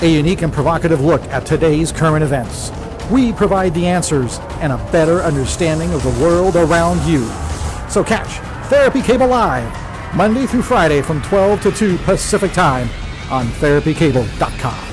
a unique and provocative look at today's current events. We provide the answers and a better understanding of the world around you. So catch Therapy Cable Live, Monday through Friday from 12 to 2 Pacific Time on therapycable.com.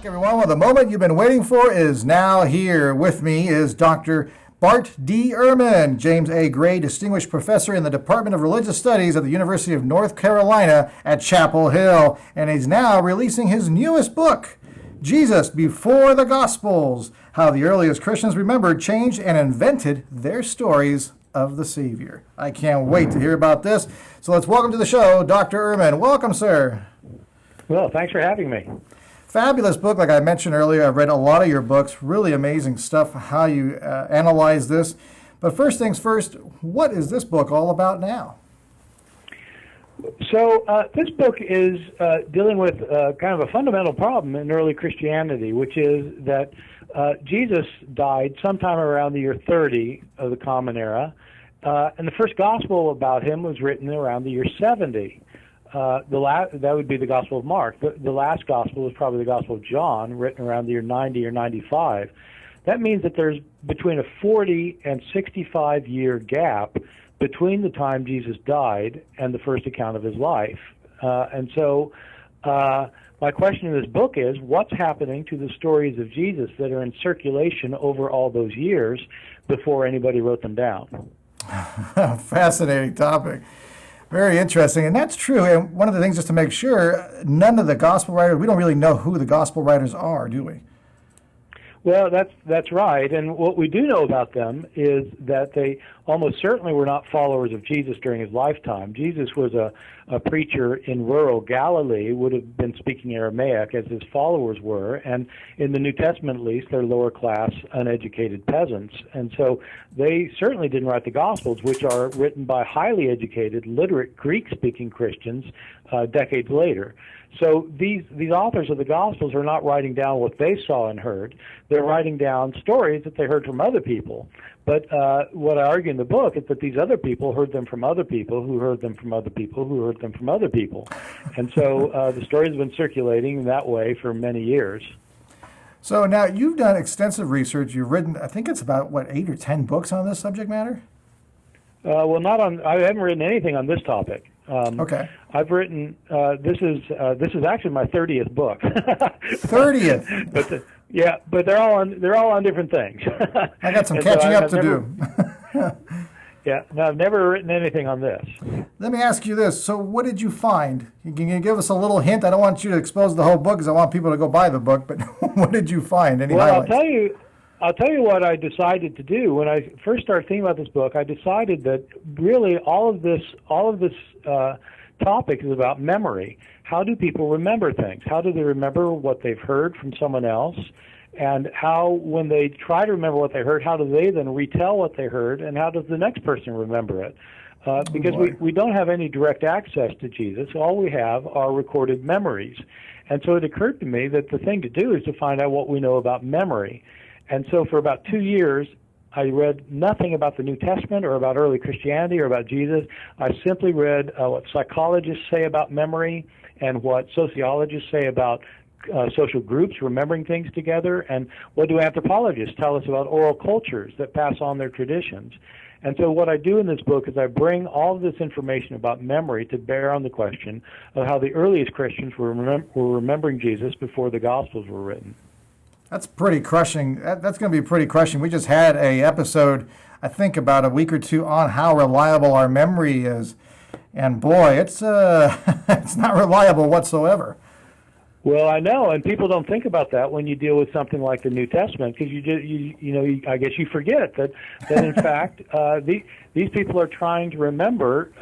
Everyone, well, the moment you've been waiting for is now here. With me is Dr. Bart D. Ehrman, James A. Gray Distinguished Professor in the Department of Religious Studies at the University of North Carolina at Chapel Hill. And he's now releasing his newest book, Jesus Before the Gospels, How the Earliest Christians Remembered, Changed, and Invented Their Stories of the Savior. I can't wait to hear about this. So let's welcome to the show, Dr. Ehrman. Welcome, sir. Well, thanks for having me. Fabulous book, like I mentioned earlier. I've read a lot of your books. Really amazing stuff, how you analyze this. But first things first, what is this book all about now? So this book is dealing with kind of a fundamental problem in early Christianity, which is that Jesus died sometime around the year 30 of the Common Era, and the first gospel about him was written around the year 70. That would be the Gospel of Mark. The last Gospel is probably the Gospel of John, written around the year 90 or 95. That means that there's between a 40 and 65-year gap between the time Jesus died and the first account of his life. And so my question in this book is, what's happening to the stories of Jesus that are in circulation over all those years before anybody wrote them down? Fascinating topic. Very interesting, and that's true. And one of the things, just to make sure, none of the gospel writers, we don't really know who the gospel writers are, do we? Well, that's right. And what we do know about them is that they almost certainly were not followers of Jesus during his lifetime. Jesus was a preacher in rural Galilee, would have been speaking Aramaic as his followers were, and in the New Testament at least, they're lower class, uneducated peasants. And so they certainly didn't write the Gospels, which are written by highly educated, literate Greek-speaking Christians decades later. So these authors of the Gospels are not writing down what they saw and heard. They're writing down stories that they heard from other people. But what I argue in the book is that these other people heard them from other people who heard them from other people who heard them from other people. And so the stories have been circulating in that way for many years. So now you've done extensive research. You've written, I think it's about, 8 or 10 books on this subject matter? Well, I haven't written anything on this topic. Okay. I've written. This is actually my 30th book. 30th. But they're all on different things. I got some catching up to do. Yeah. No, I've never written anything on this. Let me ask you this. So, what did you find? Can you give us a little hint? I don't want you to expose the whole book because I want people to go buy the book. But what did you find? Any highlights? I'll tell you what I decided to do when I first started thinking about this book. I decided that really all of this topic is about memory. How do people remember things? How do they remember what they've heard from someone else? And how, when they try to remember what they heard, how do they then retell what they heard? And how does the next person remember it? Because we don't have any direct access to Jesus. All we have are recorded memories. And so it occurred to me that the thing to do is to find out what we know about memory. And so for about 2 years, I read nothing about the New Testament or about early Christianity or about Jesus. I simply read what psychologists say about memory and what sociologists say about social groups remembering things together, and what do anthropologists tell us about oral cultures that pass on their traditions. And so what I do in this book is I bring all of this information about memory to bear on the question of how the earliest Christians were remembering Jesus before the Gospels were written. That's pretty crushing. That's going to be pretty crushing. We just had a episode, I think, about a week or two on how reliable our memory is, and boy, it's it's not reliable whatsoever. Well, I know, and people don't think about that when you deal with something like the New Testament, because I guess you forget that in fact these people are trying to remember.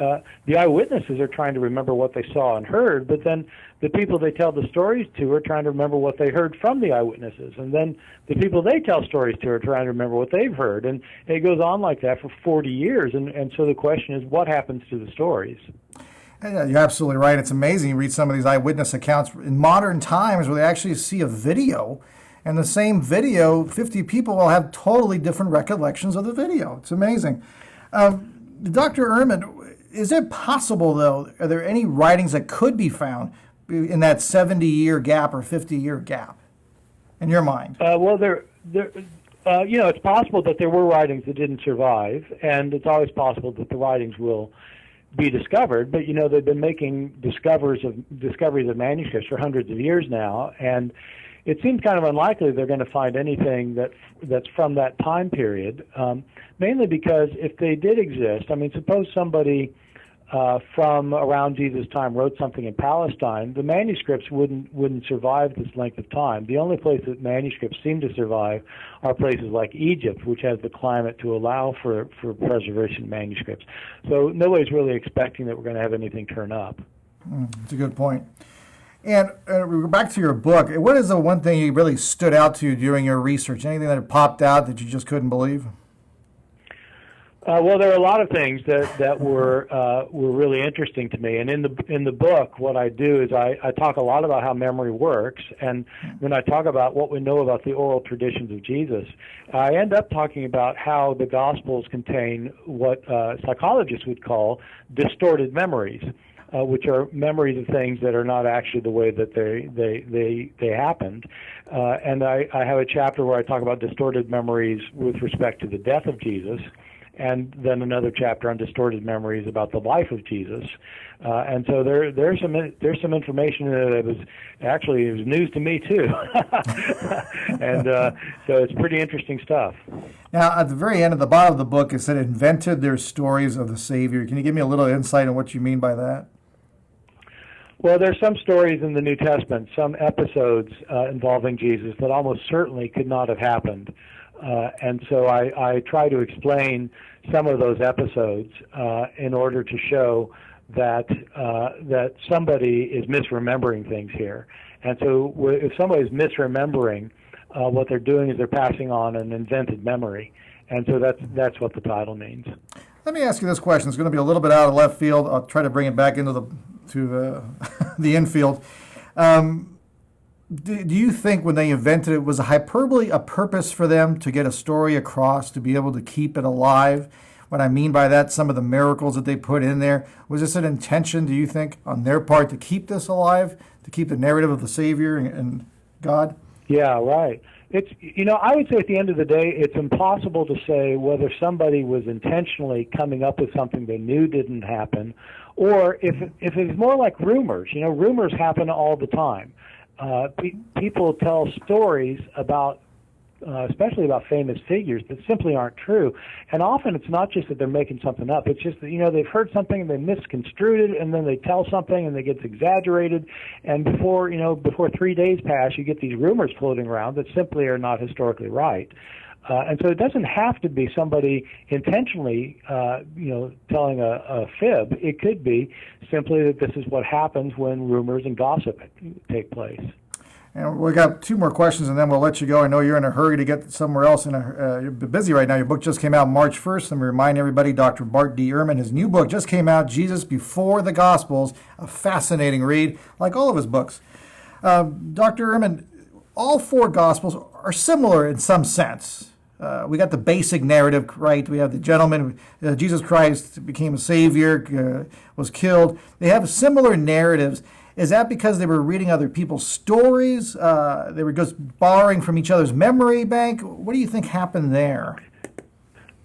The eyewitnesses are trying to remember what they saw and heard, but then the people they tell the stories to are trying to remember what they heard from the eyewitnesses, and then the people they tell stories to are trying to remember what they've heard, and it goes on like that for 40 years. And so the question is, what happens to the stories? Yeah, you're absolutely right. It's amazing. You read some of these eyewitness accounts in modern times where they actually see a video, and the same video, 50 people will have totally different recollections of the video. It's amazing. Dr. Ehrman, is it possible, though, are there any writings that could be found in that 70-year gap or 50-year gap, in your mind? It's possible that there were writings that didn't survive, and it's always possible that the writings will be discovered. But they've been making discoveries of manuscripts for hundreds of years now, and it seems kind of unlikely they're going to find anything that's from that time period. Mainly because if they did exist, suppose somebody from around Jesus' time wrote something in Palestine, the manuscripts wouldn't survive this length of time. The only place that manuscripts seem to survive are places like Egypt, which has the climate to allow for preservation of manuscripts. So nobody's really expecting that we're going to have anything turn up. That's a good point. And back to your book, what is the one thing you really stood out to you during your research? Anything that popped out that you just couldn't believe? Well, there are a lot of things that were really interesting to me, and in the book, what I do is I talk a lot about how memory works, and when I talk about what we know about the oral traditions of Jesus, I end up talking about how the Gospels contain what psychologists would call distorted memories, which are memories of things that are not actually the way that they happened, and I have a chapter where I talk about distorted memories with respect to the death of Jesus. And then another chapter on distorted memories about the life of Jesus, and so there's some information in there that was it was news to me too, and so it's pretty interesting stuff. Now, at the very end, at the bottom of the book, it said invented their stories of the Savior. Can you give me a little insight on what you mean by that? Well, there's some stories in the New Testament, some episodes involving Jesus that almost certainly could not have happened. And so I try to explain some of those episodes in order to show that somebody is misremembering things here. And so if somebody's misremembering, what they're doing is they're passing on an invented memory. And so that's what the title means. Let me ask you this question. It's going to be a little bit out of left field. I'll try to bring it back into the infield. Do you think when they invented it, was a hyperbole a purpose for them to get a story across, to be able to keep it alive? What I mean by that, some of the miracles that they put in there, was this an intention, do you think, on their part to keep this alive, to keep the narrative of the Savior and God? Yeah, right. It's I would say at the end of the day, it's impossible to say whether somebody was intentionally coming up with something they knew didn't happen, or if it's more like rumors. Rumors happen all the time. People tell stories about, especially about famous figures, that simply aren't true. And often it's not just that they're making something up. It's just that, they've heard something and they misconstrued it, and then they tell something and it gets exaggerated. And before 3 days pass, you get these rumors floating around that simply are not historically right. And so it doesn't have to be somebody intentionally, telling a fib. It could be simply that this is what happens when rumors and gossip take place. And we got 2 more questions, and then we'll let you go. I know you're in a hurry to get somewhere else. You're busy right now. Your book just came out March 1st. Let me remind everybody, Dr. Bart D. Ehrman, his new book just came out, Jesus Before the Gospels, a fascinating read, like all of his books. Dr. Ehrman, all 4 Gospels are similar in some sense. We got the basic narrative, right? We have the gentleman, Jesus Christ became a savior, was killed. They have similar narratives. Is that because they were reading other people's stories? They were just borrowing from each other's memory bank? What do you think happened there?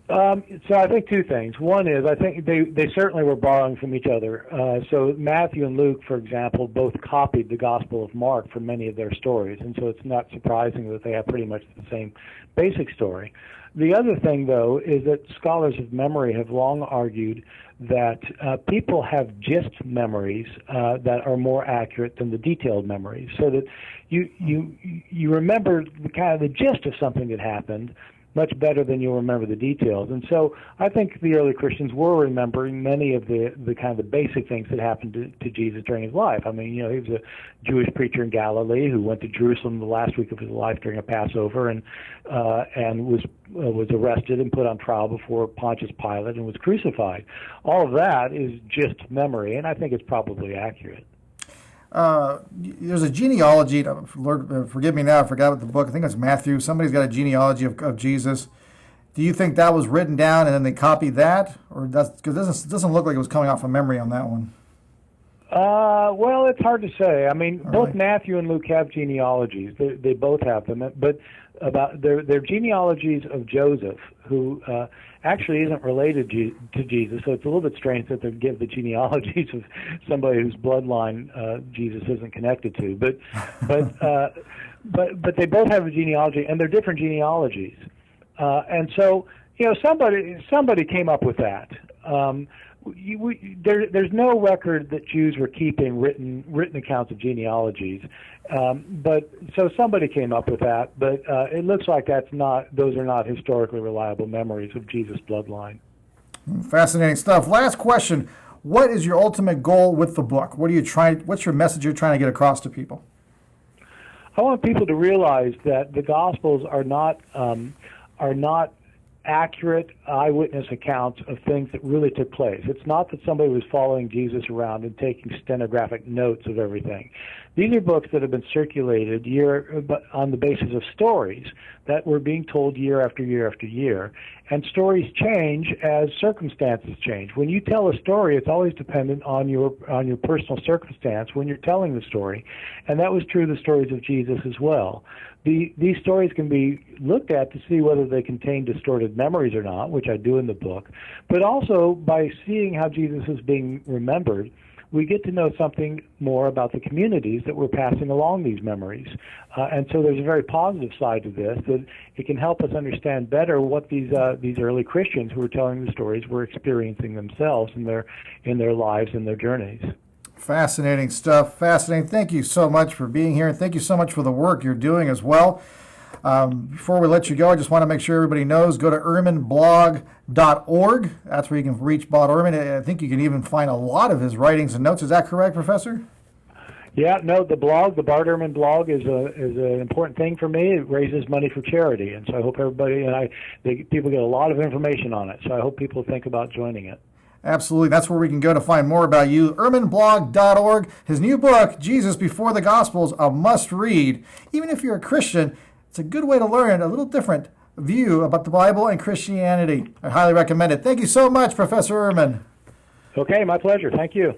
So I think 2 things. One is I think they certainly were borrowing from each other. So Matthew and Luke, for example, both copied the Gospel of Mark for many of their stories, and so it's not surprising that they have pretty much the same basic story. The other thing, though, is that scholars of memory have long argued that people have gist memories that are more accurate than the detailed memories, so that you remember the gist of something that happened much better than you'll remember the details. And so I think the early Christians were remembering many of the kind of the basic things that happened to Jesus during his life. I mean, he was a Jewish preacher in Galilee who went to Jerusalem the last week of his life during a Passover, and was arrested and put on trial before Pontius Pilate and was crucified. All of that is just memory, and I think it's probably accurate. There's a genealogy, Lord, forgive me now, I forgot what the book, I think it's Matthew. Somebody's got a genealogy of Jesus. Do you think that was written down and then they copied that? Or because it doesn't look like it was coming off of memory on that one. Well, it's hard to say. I mean, both right. Matthew and Luke have genealogies. They both have them, but about their genealogies of Joseph, who actually isn't related to Jesus. So it's a little bit strange that they give the genealogies of somebody whose bloodline Jesus isn't connected to. But they both have a genealogy, and they're different genealogies. And so, somebody came up with that. There's no record that Jews were keeping written accounts of genealogies, but so somebody came up with that. But it looks like those are not historically reliable memories of Jesus' bloodline. Fascinating stuff. Last question: what is your ultimate goal with the book? What's your message you're trying to get across to people? I want people to realize that the Gospels are not accurate eyewitness accounts of things that really took place. It's not that somebody was following Jesus around and taking stenographic notes of everything. These are books that have been circulated on the basis of stories that were being told year after year after year. And stories change as circumstances change. When you tell a story, it's always dependent on your personal circumstance when you're telling the story. And that was true of the stories of Jesus as well. These stories can be looked at to see whether they contain distorted memories or not, which I do in the book. But also, by seeing how Jesus is being remembered, we get to know something more about the communities that we're passing along these memories. And so there's a very positive side to this, that it can help us understand better what these early Christians who were telling the stories were experiencing themselves in their lives and their journeys. Fascinating stuff. Fascinating. Thank you so much for being here, and thank you so much for the work you're doing as well. Before we let you go, I just want to make sure everybody knows, go to ehrmanblog.org. That's where you can reach Bart Ehrman. I think you can even find a lot of his writings and notes. Is that correct, Professor? Yeah, no, the Bart Ehrman blog is an important thing for me. It raises money for charity, and so I hope everybody people get a lot of information on it. So I hope people think about joining it. Absolutely. That's where we can go to find more about you. ehrmanblog.org. His new book, Jesus Before the Gospels, a must-read. Even if you're a Christian, it's a good way to learn a little different view about the Bible and Christianity. I highly recommend it. Thank you so much, Professor Ehrman. Okay, my pleasure. Thank you.